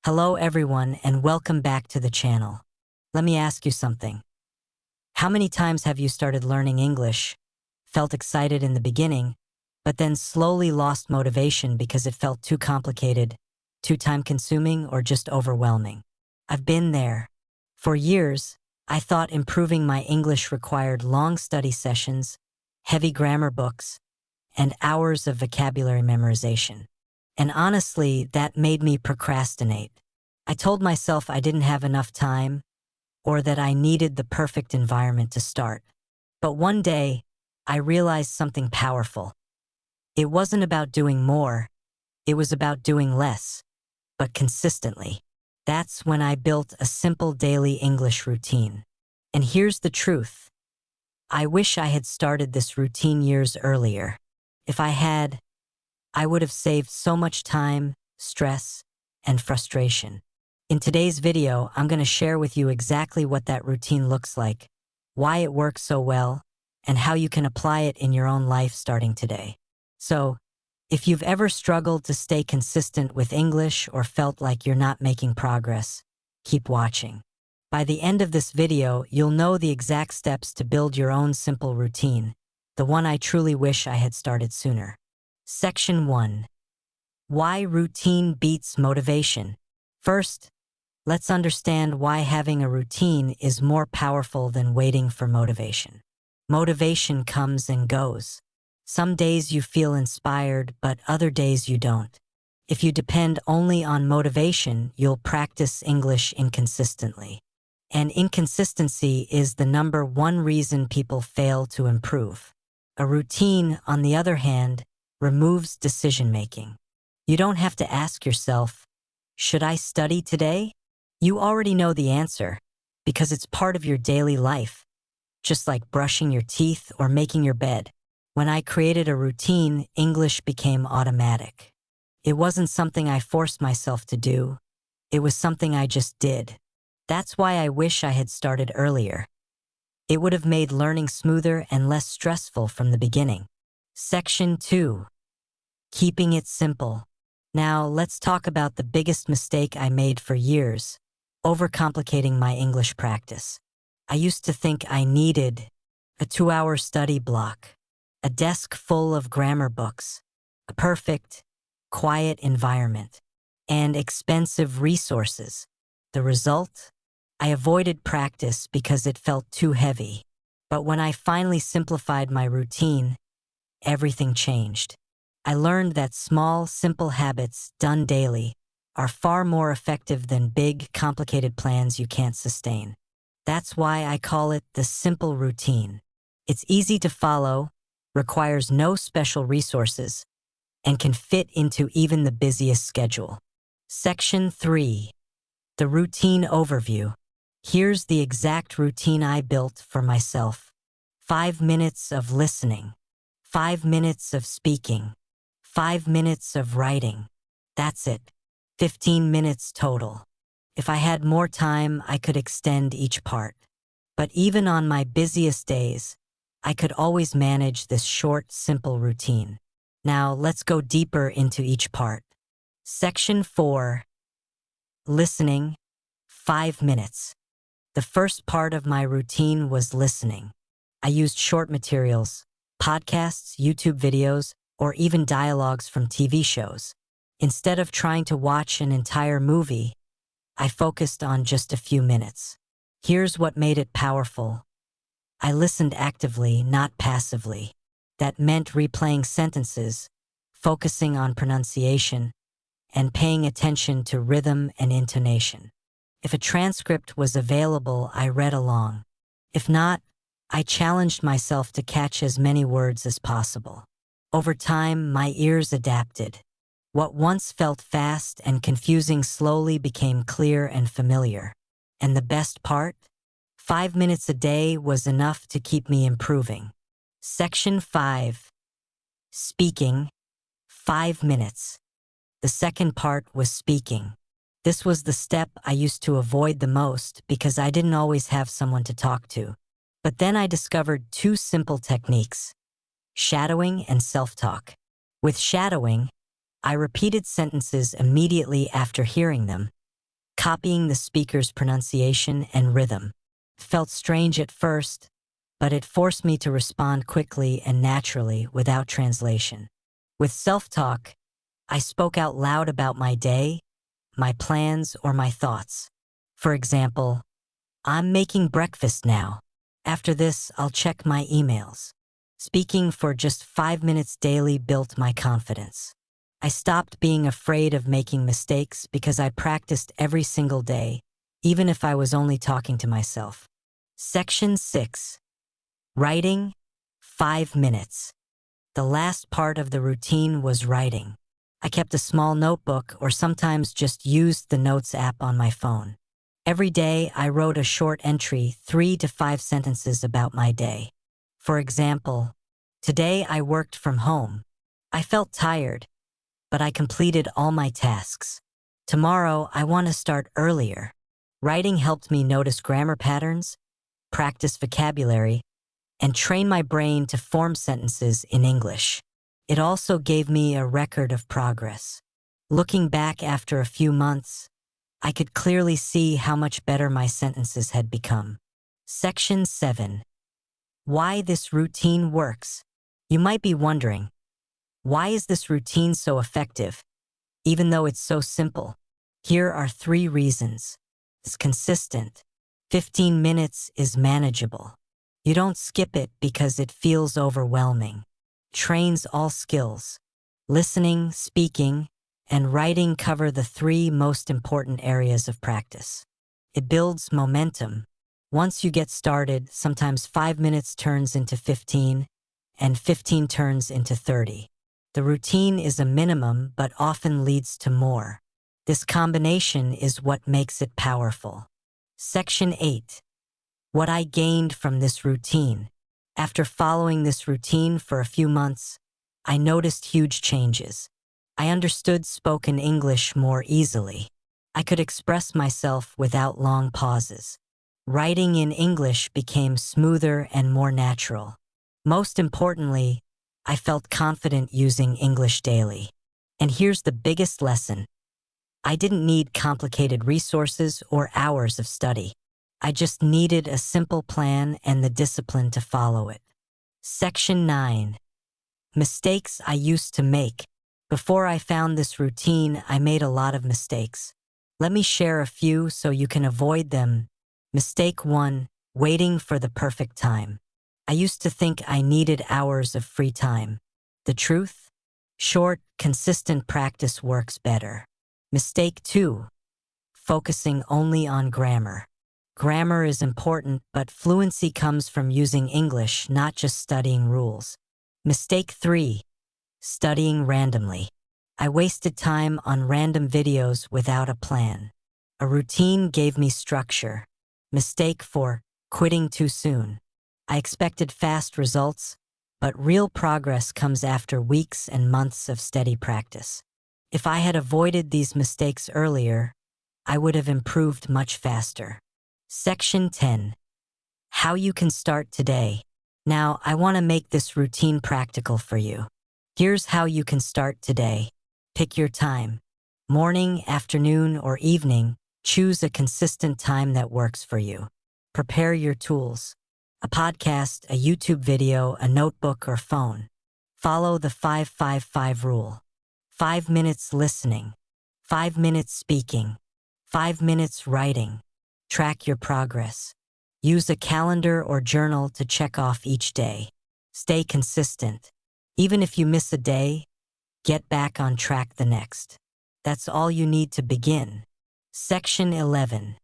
Hello everyone and welcome back to the channel. Let me ask you something. How many times have you started learning English, felt excited in the beginning, but then slowly lost motivation because it felt too complicated, too time-consuming, or just overwhelming? I've been there. For years, I thought improving my English required long study sessions, heavy grammar books, and hours of vocabulary memorization. And honestly, that made me procrastinate. I told myself I didn't have enough time or that I needed the perfect environment to start. But one day, I realized something powerful. It wasn't about doing more, it was about doing less, but consistently. That's when I built a simple daily English routine. And here's the truth. I wish I had started this routine years earlier. If I had, I would have saved so much time, stress, and frustration. In today's video, I'm going to share with you exactly what that routine looks like, why it works so well, and how you can apply it in your own life starting today. So, if you've ever struggled to stay consistent with English or felt like you're not making progress, keep watching. By the end of this video, you'll know the exact steps to build your own simple routine, the one I truly wish I had started sooner. Section 1. Why routine beats motivation. First, let's understand why having a routine is more powerful than waiting for motivation. Motivation comes and goes. Some days you feel inspired, but other days you don't. If you depend only on motivation, you'll practice English inconsistently. And inconsistency is the #1 reason people fail to improve. A routine, on the other hand, removes decision-making. You don't have to ask yourself, should I study today? You already know the answer, because it's part of your daily life, just like brushing your teeth or making your bed. When I created a routine, English became automatic. It wasn't something I forced myself to do. It was something I just did. That's why I wish I had started earlier. It would have made learning smoother and less stressful from the beginning. Section 2. Keeping it simple. Now, let's talk about the biggest mistake I made for years, overcomplicating my English practice. I used to think I needed a 2-hour study block, a desk full of grammar books, a perfect, quiet environment, and expensive resources. The result? I avoided practice because it felt too heavy. But when I finally simplified my routine, everything changed. I learned that small, simple habits done daily are far more effective than big, complicated plans you can't sustain. That's why I call it the simple routine. It's easy to follow, requires no special resources, and can fit into even the busiest schedule. Section 3. The routine overview. Here's the exact routine I built for myself. 5 minutes of listening, 5 minutes of speaking, 5 minutes of writing. That's it. 15 minutes total. If I had more time, I could extend each part. But even on my busiest days, I could always manage this short, simple routine. Now, let's go deeper into each part. Section 4. Listening, 5 minutes. The first part of my routine was listening. I used short materials, podcasts, YouTube videos, or even dialogues from TV shows. Instead of trying to watch an entire movie, I focused on just a few minutes. Here's what made it powerful. I listened actively, not passively. That meant replaying sentences, focusing on pronunciation, and paying attention to rhythm and intonation. If a transcript was available, I read along. If not, I challenged myself to catch as many words as possible. Over time, my ears adapted. What once felt fast and confusing slowly became clear and familiar. And the best part? 5 minutes a day was enough to keep me improving. Section 5. Speaking, 5 minutes. The second part was speaking. This was the step I used to avoid the most because I didn't always have someone to talk to. But then I discovered 2 simple techniques: shadowing and self-talk. With shadowing, I repeated sentences immediately after hearing them, copying the speaker's pronunciation and rhythm. It felt strange at first, but it forced me to respond quickly and naturally without translation. With self-talk, I spoke out loud about my day, my plans, or my thoughts. For example, "I'm making breakfast now. After this, I'll check my emails." Speaking for just 5 minutes daily built my confidence. I stopped being afraid of making mistakes because I practiced every single day, even if I was only talking to myself. Section 6. Writing, 5 minutes. The last part of the routine was writing. I kept a small notebook or sometimes just used the Notes app on my phone. Every day, I wrote a short entry, 3 to 5 sentences about my day. For example, "Today I worked from home. I felt tired, but I completed all my tasks. Tomorrow I want to start earlier." Writing helped me notice grammar patterns, practice vocabulary, and train my brain to form sentences in English. It also gave me a record of progress. Looking back after a few months, I could clearly see how much better my sentences had become. Section 7. Why this routine works. You might be wondering, why is this routine so effective, even though it's so simple? Here are 3 reasons. It's consistent. 15 minutes is manageable. You don't skip it because it feels overwhelming. Trains all skills. Listening, speaking, and writing cover the 3 most important areas of practice. It builds momentum. Once you get started, sometimes 5 minutes turns into 15, and 15 turns into 30. The routine is a minimum, but often leads to more. This combination is what makes it powerful. Section 8. What I gained from this routine. After following this routine for a few months, I noticed huge changes. I understood spoken English more easily. I could express myself without long pauses. Writing in English became smoother and more natural. Most importantly, I felt confident using English daily. And here's the biggest lesson. I didn't need complicated resources or hours of study. I just needed a simple plan and the discipline to follow it. Section 9. Mistakes I used to make. Before I found this routine, I made a lot of mistakes. Let me share a few so you can avoid them. Mistake 1. Waiting for the perfect time. I used to think I needed hours of free time. The truth? Short, consistent practice works better. Mistake 2. Focusing only on grammar. Grammar is important, but fluency comes from using English, not just studying rules. Mistake 3. Studying randomly. I wasted time on random videos without a plan. A routine gave me structure. Mistake 4. Quitting too soon. I expected fast results, but real progress comes after weeks and months of steady practice. If I had avoided these mistakes earlier, I would have improved much faster. Section 10. How you can start today. Now, I want to make this routine practical for you. Here's how you can start today. Pick your time. Morning, afternoon, or evening, choose a consistent time that works for you. Prepare your tools. A podcast, a YouTube video, a notebook, or phone. Follow the 5-5-5 rule. 5 minutes listening. 5 minutes speaking. 5 minutes writing. Track your progress. Use a calendar or journal to check off each day. Stay consistent. Even if you miss a day, get back on track the next. That's all you need to begin. Section 11.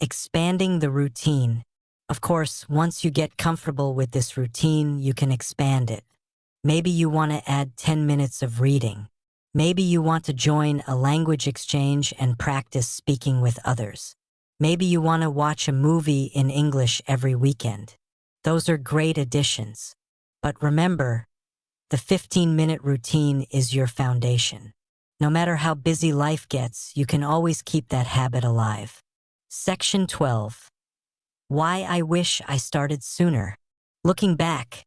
Expanding the routine. Of course, once you get comfortable with this routine, you can expand it. Maybe you want to add 10 minutes of reading. Maybe you want to join a language exchange and practice speaking with others. Maybe you want to watch a movie in English every weekend. Those are great additions. But remember, the 15-minute routine is your foundation. No matter how busy life gets, you can always keep that habit alive. Section 12. Why I wish I started sooner. Looking back,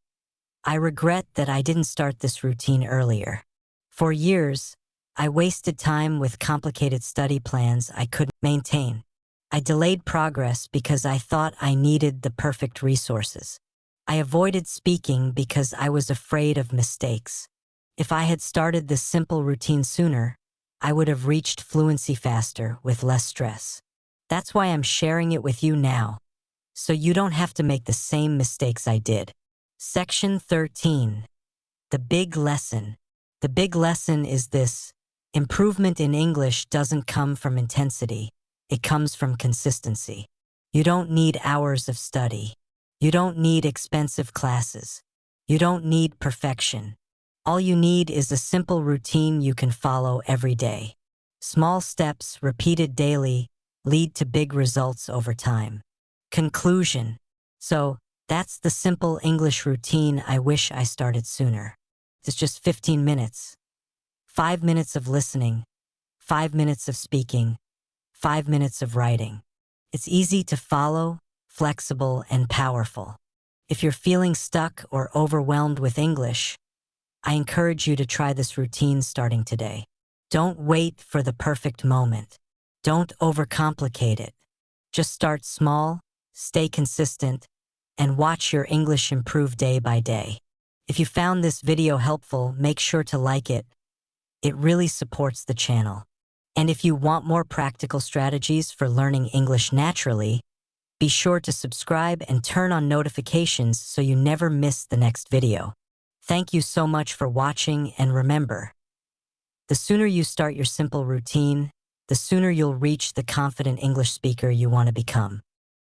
I regret that I didn't start this routine earlier. For years, I wasted time with complicated study plans I couldn't maintain. I delayed progress because I thought I needed the perfect resources. I avoided speaking because I was afraid of mistakes. If I had started this simple routine sooner, I would have reached fluency faster with less stress. That's why I'm sharing it with you now, so you don't have to make the same mistakes I did. Section 13. The big lesson. The big lesson is this: improvement in English doesn't come from intensity, it comes from consistency. You don't need hours of study. You don't need expensive classes. You don't need perfection. All you need is a simple routine you can follow every day. Small steps repeated daily lead to big results over time. Conclusion. So, that's the simple English routine I wish I started sooner. It's just 15 minutes. 5 minutes of listening, 5 minutes of speaking, 5 minutes of writing. It's easy to follow, flexible, and powerful. If you're feeling stuck or overwhelmed with English, I encourage you to try this routine starting today. Don't wait for the perfect moment. Don't overcomplicate it. Just start small, stay consistent, and watch your English improve day by day. If you found this video helpful, make sure to like it. It really supports the channel. And if you want more practical strategies for learning English naturally, be sure to subscribe and turn on notifications so you never miss the next video. Thank you so much for watching, and remember, the sooner you start your simple routine, the sooner you'll reach the confident English speaker you want to become.